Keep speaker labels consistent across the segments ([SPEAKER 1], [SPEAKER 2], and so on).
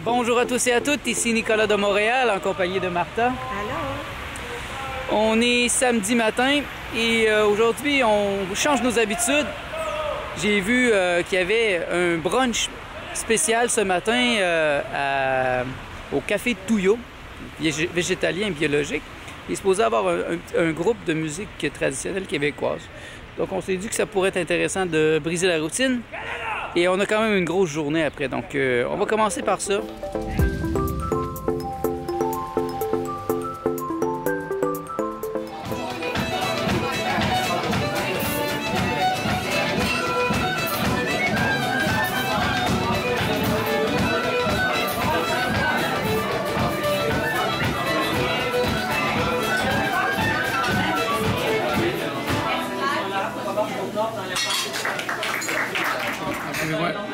[SPEAKER 1] Bonjour à tous et à toutes, ici Nicolas de Montréal en compagnie de Martha.
[SPEAKER 2] Allô?
[SPEAKER 1] On est samedi matin et aujourd'hui on change nos habitudes. J'ai vu qu'il y avait un brunch spécial ce matin au Café Touillot, végétalien biologique. Il est supposé avoir un groupe de musique traditionnelle québécoise. Donc on s'est dit que ça pourrait être intéressant de briser la routine. Et on a quand même une grosse journée après, donc on va commencer par ça.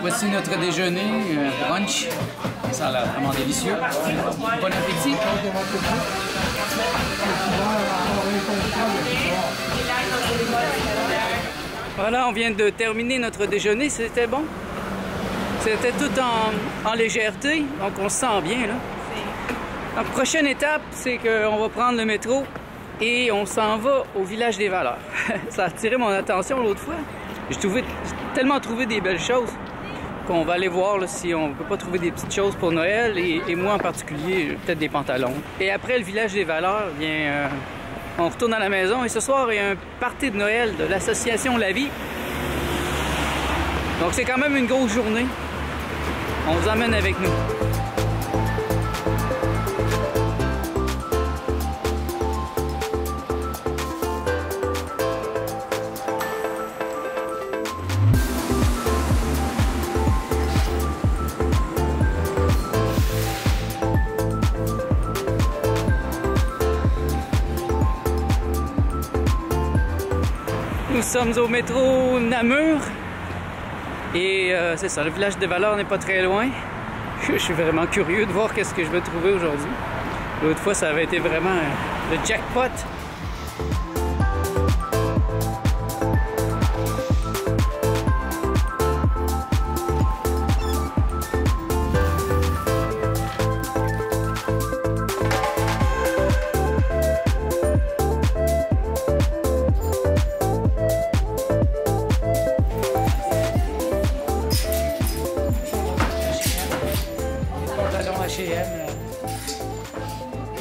[SPEAKER 1] Voici notre déjeuner, brunch. Ça a l'air vraiment délicieux. Bon appétit! Voilà, on vient de terminer notre déjeuner. C'était bon. C'était tout en légèreté, donc on se sent bien, là. La prochaine étape, c'est qu'on va prendre le métro et on s'en va au Village des Valeurs. Ça a attiré mon attention l'autre fois. J'ai tellement trouvé des belles choses qu'on va aller voir là, si on ne peut pas trouver des petites choses pour Noël, et moi en particulier, peut-être des pantalons. Et après le Village des Valeurs, bien, on retourne à la maison et ce soir, il y a un party de Noël de l'association La Vie. Donc c'est quand même une grosse journée. On vous emmène avec nous. Nous sommes au métro Namur et c'est ça, le Village des Valeurs n'est pas très loin. Je suis vraiment curieux de voir qu'est-ce que je vais trouver aujourd'hui. L'autre fois, ça avait été vraiment le jackpot. H&M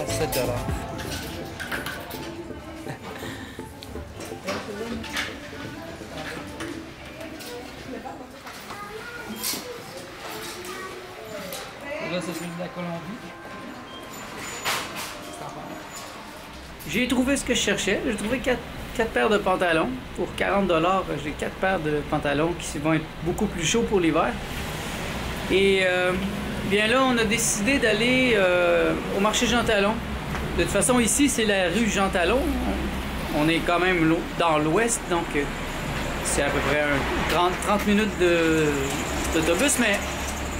[SPEAKER 1] à 7 $. Là, c'est celui de la Colombie. J'ai trouvé ce que je cherchais. J'ai trouvé 4 paires de pantalons. Pour 40 $, j'ai 4 paires de pantalons qui vont être beaucoup plus chauds pour l'hiver. Et bien là, on a décidé d'aller au marché Jean Talon. De toute façon, ici, c'est la rue Jean Talon. On est quand même dans l'ouest, donc c'est à peu près 30 minutes d'autobus, mais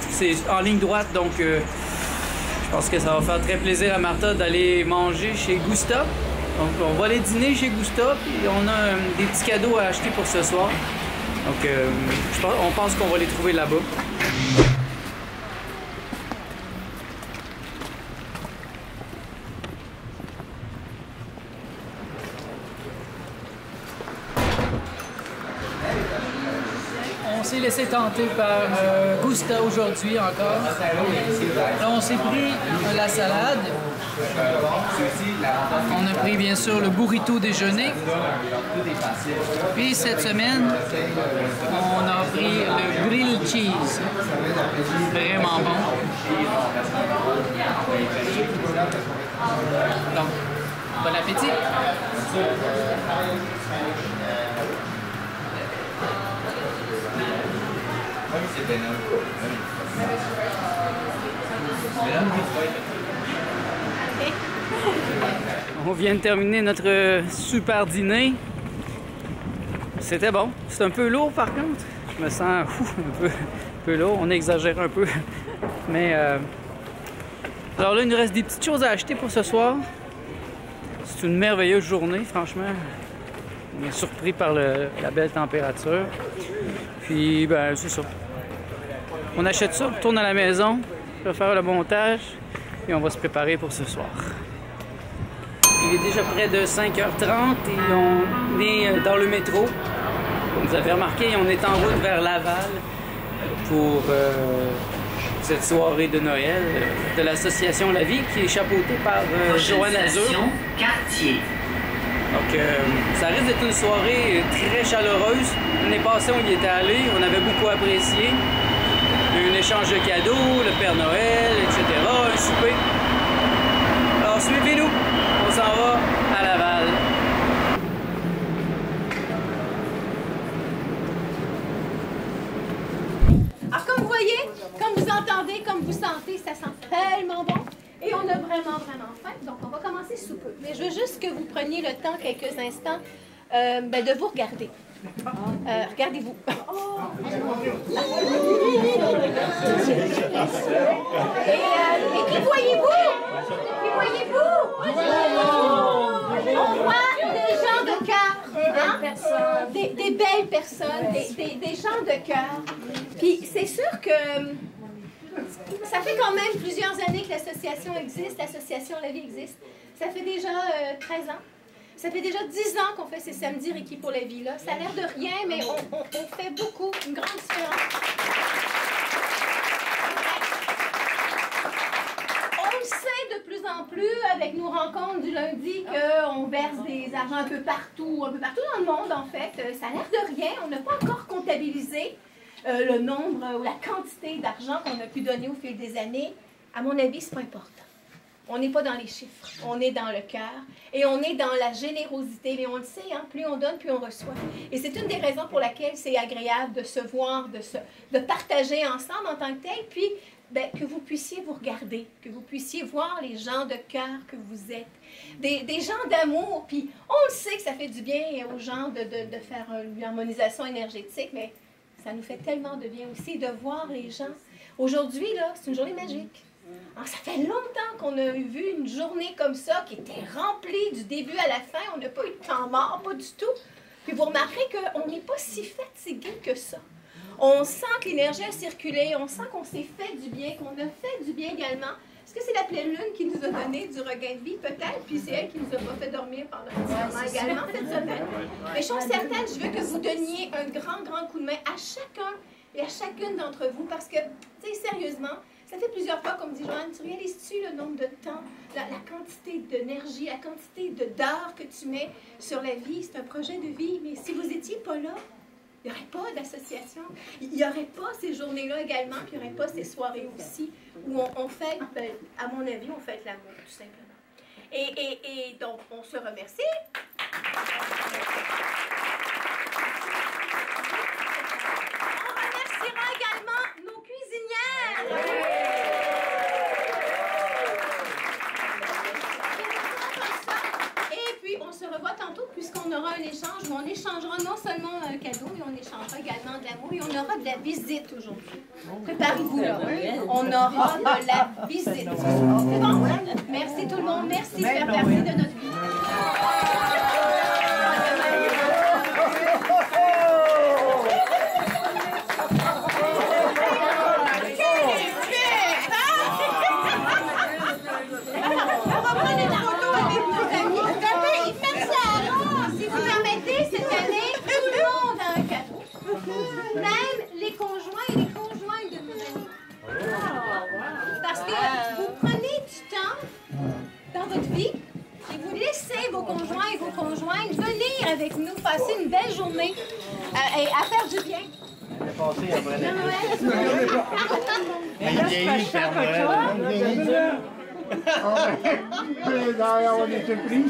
[SPEAKER 1] c'est en ligne droite, donc je pense que ça va faire très plaisir à Martha d'aller manger chez Gusta. Donc on va aller dîner chez Gusta, et on a des petits cadeaux à acheter pour ce soir. Donc on pense qu'on va les trouver là-bas. On s'est laissé tenter par Gusta aujourd'hui encore. Là, on s'est pris la salade. On a pris bien sûr le burrito déjeuner. Puis cette semaine, on a pris le grilled cheese. Vraiment bon. Donc, bon appétit! On vient de terminer notre super dîner. C'était bon. C'est un peu lourd par contre. Je me sens un peu lourd. On exagère un peu. Mais alors là, il nous reste des petites choses à acheter pour ce soir. C'est une merveilleuse journée, franchement. On est surpris par la belle température. Puis, ben, c'est ça. On achète ça, on retourne à la maison, on va faire le montage et on va se préparer pour ce soir. Il est déjà près de 5h30 et on est dans le métro. Comme vous avez remarqué, on est en route vers Laval pour cette soirée de Noël de l'association La Vie qui est chapeautée par Joanne Azur.
[SPEAKER 2] Quartier.
[SPEAKER 1] Donc, ça risque d'être une soirée très chaleureuse. L'année passée, on y était allé, on avait beaucoup apprécié. Il y a eu un échange de cadeaux, le Père Noël, etc., un souper. Alors, suivez-nous, on s'en va à Laval.
[SPEAKER 3] Alors, comme vous voyez, comme vous entendez, comme vous sentez, ça sent tellement bon. Et on a vraiment faim. Donc, on va commencer sous peu. Mais je veux juste que vous preniez le temps, quelques instants, de vous regarder. Regardez-vous. Et qui voyez-vous? Qui voyez-vous? On voit des gens de cœur. Des belles personnes, des gens de cœur. Puis, c'est sûr que ça fait quand même plusieurs années que l'association existe, l'association La Vie existe. Ça fait déjà 13 ans. Ça fait déjà 10 ans qu'on fait ces samedis Reiki pour la vie. Là. Ça a l'air de rien, mais on fait beaucoup, une grande différence. On le sait de plus en plus avec nos rencontres du lundi qu'on verse des argent un peu partout dans le monde en fait. Ça a l'air de rien, on n'a pas encore comptabilisé le nombre ou la quantité d'argent qu'on a pu donner au fil des années. À mon avis, c'est pas important. On n'est pas dans les chiffres, on est dans le cœur et on est dans la générosité. Mais on le sait, hein, plus on donne, plus on reçoit. Et c'est une des raisons pour laquelle c'est agréable de se voir, de partager ensemble en tant que tel, puis ben, que vous puissiez vous regarder, que vous puissiez voir les gens de cœur que vous êtes, des gens d'amour. Puis on le sait que ça fait du bien aux gens de faire une harmonisation énergétique, mais ça nous fait tellement de bien aussi de voir les gens. Aujourd'hui, là, c'est une journée magique. Alors, ça fait longtemps qu'on a vu une journée comme ça qui était remplie du début à la fin. On n'a pas eu de temps mort, pas du tout. Puis vous remarquerez qu'on n'est pas si fatigué que ça. On sent que l'énergie a circulé, on sent qu'on s'est fait du bien, qu'on a fait du bien également. Est-ce que c'est la pleine lune qui nous a donné du regain de vie? Peut-être, puis c'est elle qui nous a pas fait dormir pendant un petit moment également cette semaine. Mais chose certaine, je veux que vous donniez un grand coup de main à chacun et à chacune d'entre vous parce que, tu sais, sérieusement, ça fait plusieurs fois, comme dit Joanne, tu réalises-tu le nombre de temps, la quantité d'énergie, la quantité d'heures que tu mets sur la vie? C'est un projet de vie, mais si vous n'étiez pas là, il n'y aurait pas d'association, il n'y aurait pas ces journées-là également, puis il n'y aurait pas ces soirées aussi où on fête, ben, à mon avis, on fête l'amour, tout simplement. Et donc, on se remercie. On remerciera également nos cuisinières. On se revoit tantôt puisqu'on aura un échange où on échangera non seulement un cadeau, mais on échangera également de l'amour et on aura de la visite aujourd'hui. Préparez-vous là. On aura de la visite. C'est bon? Merci tout le monde. Merci de faire partie de notre vie. Même les conjoints et les conjointes de nos amis. Parce que vous prenez du temps dans votre vie et vous laissez vos conjoints et vos conjointes venir avec nous passer une belle journée et à faire du bien.
[SPEAKER 4] On est surpris.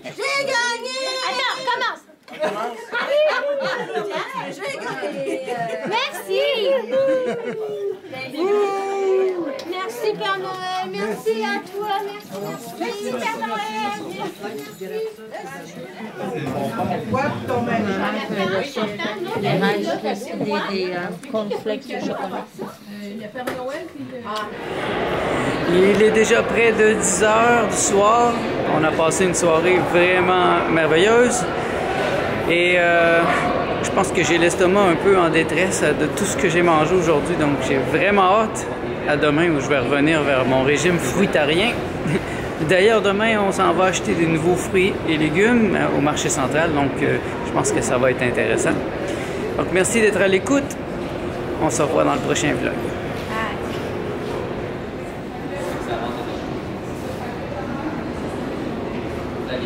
[SPEAKER 3] J'ai gagné! Attends, commence! J'ai gagné! Merci! Merci! Merci Père Noël, merci à toi, merci Père Noël, merci.
[SPEAKER 2] Des cornflakes au chocolat.
[SPEAKER 1] Il est déjà près de 10 heures du soir. On a passé une soirée vraiment merveilleuse. Et je pense que j'ai l'estomac un peu en détresse de tout ce que j'ai mangé aujourd'hui. Donc j'ai vraiment hâte à demain où je vais revenir vers mon régime fruitarien. D'ailleurs, demain, on s'en va acheter des nouveaux fruits et légumes au marché central. Donc je pense que ça va être intéressant. Donc merci d'être à l'écoute. On se revoit dans le prochain vlog.
[SPEAKER 3] Bye.